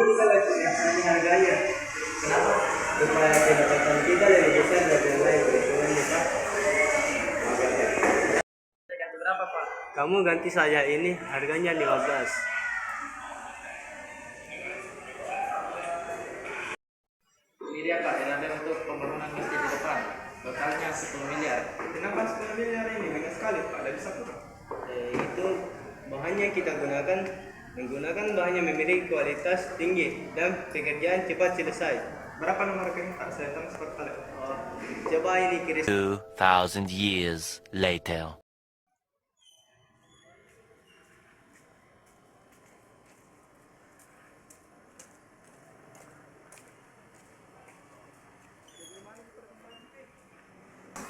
kita lagi ini harganya. Kenapa? Supaya pendapatan kita lebih besar dari yang lain. Keuntungannya Pak. Ganti berapa Pak? Kamu ganti saja ini, harganya 15. Ini dia Pak, NAB untuk pembangunan masjid di depan. Totalnya 10 miliar. Kenapa 10 miliar ini? Banyak sekali Pak, ada bisa kurang. Itu bahannya kita menggunakan bahannya memiliki kualitas tinggi dan pekerjaan cepat selesai. Berapa nomor rekening Pak? Saya transfer kali. Oh, coba ini kirim. 2,000 years later.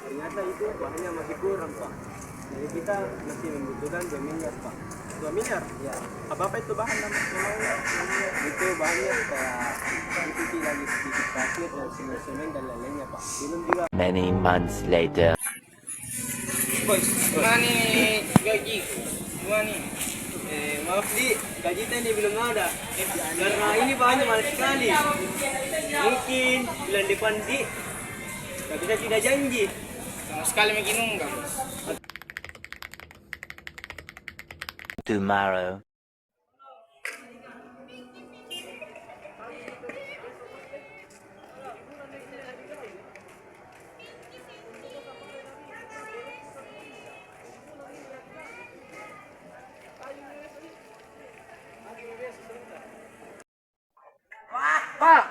Ternyata itu bahannya masih kurang Pak. Jadi kita masih membutuhkan 2 miliar Pak. 2 miliar? Ya, Apa itu bahan namanya? itu bahannya kayak isi lagi sedikit pasir dan semen dan lainnya Pak. Belum juga. Many months later. Bos, gimana nih gaji? Gimana nih? Maaf Di, gaji tadi belum ada. Karena ini bahannya mahal sekali. Mungkin bulan depan Di, tapi kita tidak janji. Sama sekali makin enggak bos. Tomorrow. Pak,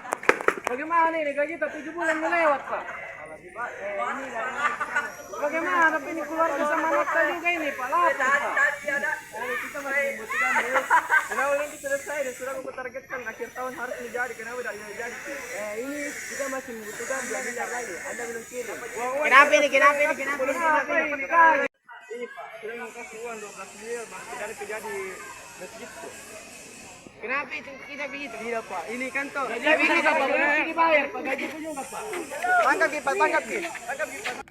bagaimana nih gaji tak 7 bulan melewat Pak? Bagaimana ini keluarga sama nafkah juga ini Pak? Lapar Pak. Kita masih membutuhkan terus. Kenapa nanti selesai dan sudah aku targetkan akhir tahun harus menjadi. Kenapa tidak jadi? Ini kita masih membutuhkan 2 miliar lagi. Anda belum kirim. Kenapa ini? Kenapa ini? Kenapa ini? Ini Pak, sudah mau kasih uang 12 miliar, masih tidak ada kerja di masjid tuh. Kenapa itu kita begitu? Tidak Pak, ini kan toh. Gaji kita Pak, mesti dibayar Pak. Gaji pun juga Pak. Tangkap Ki, Pak, tangkap Ki. Tangkap Ki, Pak.